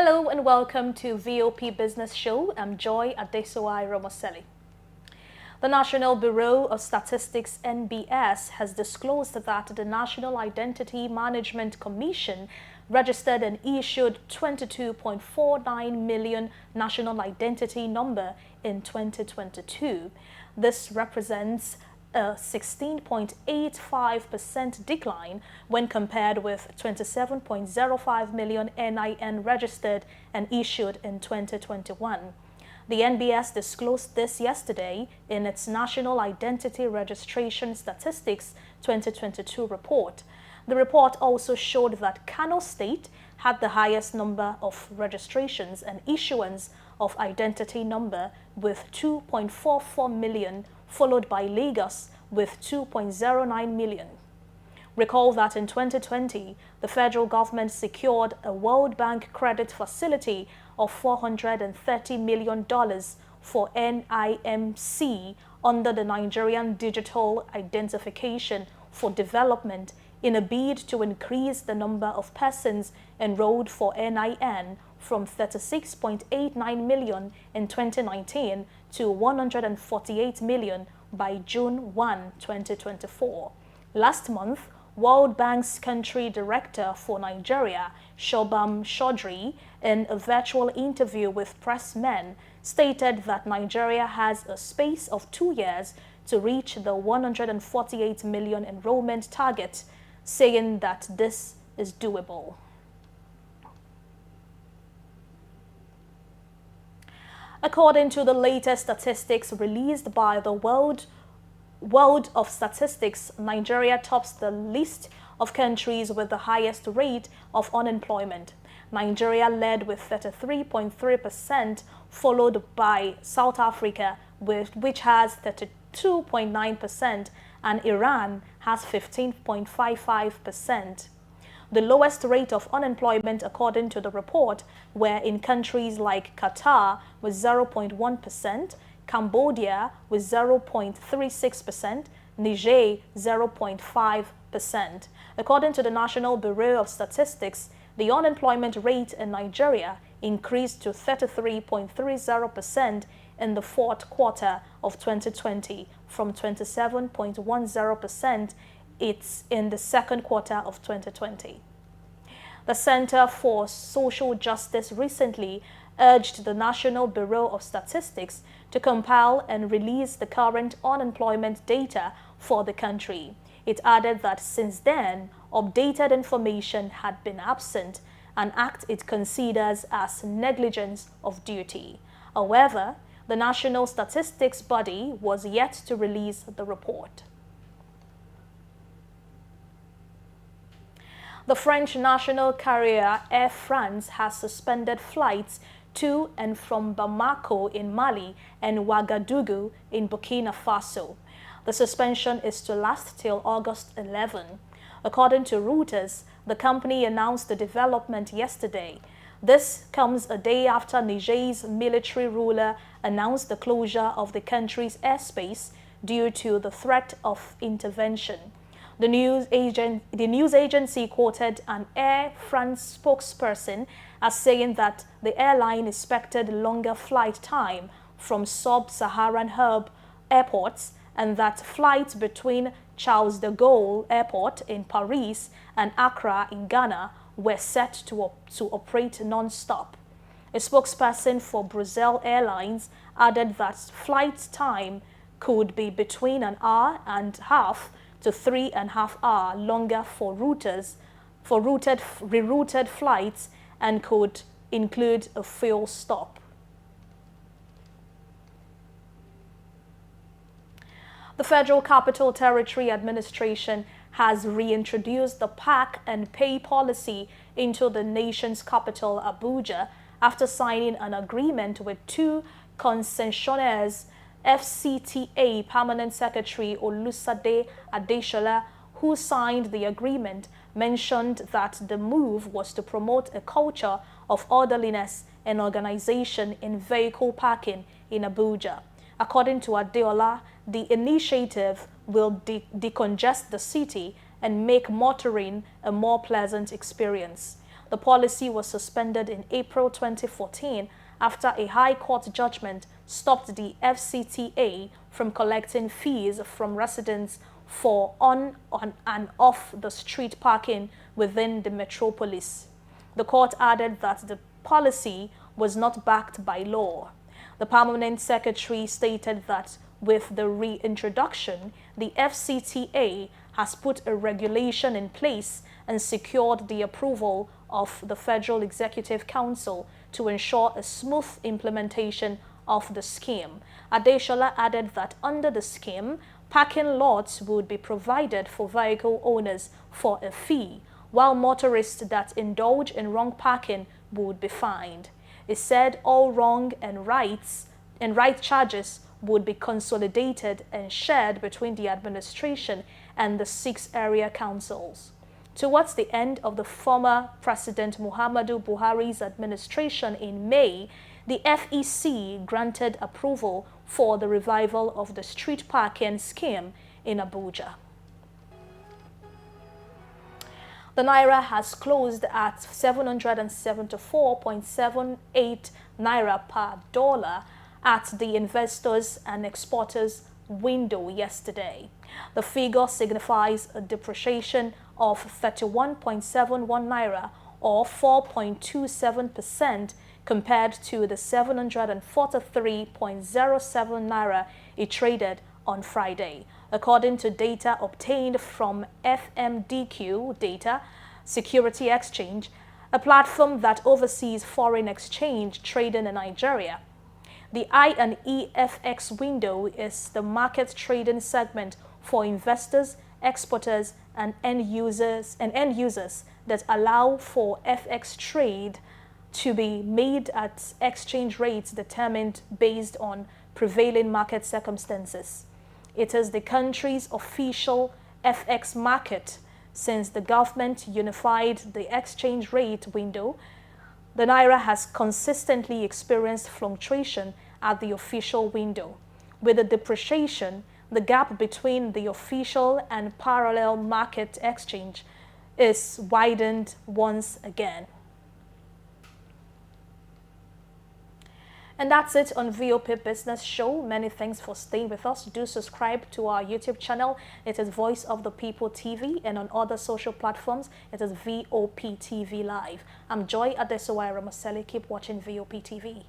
Hello and welcome to VOP Business Show. I'm Joy Adesoi Romoseli. The National Bureau of Statistics (NBS) has disclosed that the National Identity Management Commission registered and issued 22.49 million national identity number in 2022. This represents a 16.85% decline when compared with 27.05 million NIN registered and issued in 2021. The NBS disclosed this yesterday in its National Identity Registration Statistics 2022 report. The report also showed that Kano State had the highest number of registrations and issuance of identity number with 2.44 million, followed by Lagos with 2.09 million. Recall that in 2020, the federal government secured a World Bank credit facility of $430 million for NIMC under the Nigerian Digital Identification for Development in a bid to increase the number of persons enrolled for NIN from 36.89 million in 2019 to 148 million by June 1, 2024. Last month, World Bank's country director for Nigeria, Shobham Chaudhry, in a virtual interview with pressmen, stated that Nigeria has a space of 2 years to reach the 148 million enrollment target, saying that this is doable. According to the latest statistics released by the World of Statistics, Nigeria tops the list of countries with the highest rate of unemployment. Nigeria led with 33.3%, followed by South Africa, which has 32.9%, and Iran has 15.55%. The lowest rate of unemployment, according to the report, were in countries like Qatar with 0.1%, Cambodia with 0.36%, Niger 0.5%. According to the National Bureau of Statistics, the unemployment rate in Nigeria increased to 33.30% in the fourth quarter of 2020 from 27.10% in the second quarter of 2020. The Center for Social Justice recently urged the National Bureau of Statistics to compile and release the current unemployment data for the country. It added that since then, updated information had been absent, an act it considers as negligence of duty. However, the National Statistics Body was yet to release the report. The French national carrier Air France has suspended flights to and from Bamako in Mali and Ouagadougou in Burkina Faso. The suspension is to last till August 11. According to Reuters, the company announced the development yesterday. This comes a day after Niger's military ruler announced the closure of the country's airspace due to the threat of intervention. The news agency quoted an Air France spokesperson as saying that the airline expected longer flight time from sub-Saharan hub airports and that flights between Charles de Gaulle Airport in Paris and Accra in Ghana were set to operate non-stop. A spokesperson for Brussels Airlines added that flight time could be between an hour and a half to 3.5 hours longer for rerouted flights and could include a fuel stop. The Federal Capital Territory Administration has reintroduced the pack and pay policy into the nation's capital, Abuja, after signing an agreement with two concessionaires. FCTA Permanent Secretary Olusade Adeshola, who signed the agreement, mentioned that the move was to promote a culture of orderliness and organization in vehicle parking in Abuja. According to Adeola, the initiative will decongest the city and make motoring a more pleasant experience. The policy was suspended in April 2014 after a High Court judgment stopped the FCTA from collecting fees from residents for on and off-the-street parking within the metropolis. The court added that the policy was not backed by law. The permanent secretary stated that with the reintroduction, the FCTA has put a regulation in place and secured the approval of the Federal Executive Council to ensure a smooth implementation of the scheme. Adeshola added that under the scheme, parking lots would be provided for vehicle owners for a fee, while motorists that indulge in wrong parking would be fined. It said all wrong and right charges would be consolidated and shared between the administration and the 6 area councils. Towards the end of the former President Muhammadu Buhari's administration in May, the FEC granted approval for the revival of the street parking scheme in Abuja. The Naira has closed at 774.78 Naira per dollar at the investors and exporters window yesterday. The figure signifies a depreciation of 31.71 Naira or 4.27% compared to the 743.07 Naira it traded on Friday. According to data obtained from FMDQ Data Security Exchange, a platform that oversees foreign exchange trading in Nigeria. The I&EFX window is the market trading segment for investors, exporters, and end users that allow for FX trade to be made at exchange rates determined based on prevailing market circumstances. It is the country's official FX market. Since the government unified the exchange rate window, the Naira has consistently experienced fluctuation at the official window. With the depreciation, the gap between the official and parallel market exchange is widened once again. And that's it on VOP Business Show. Many thanks for staying with us. Do subscribe to our YouTube channel. It is Voice of the People TV, and on other social platforms, it is VOP TV Live. I'm Joy Adesowa Ramaseli. Keep watching VOP TV.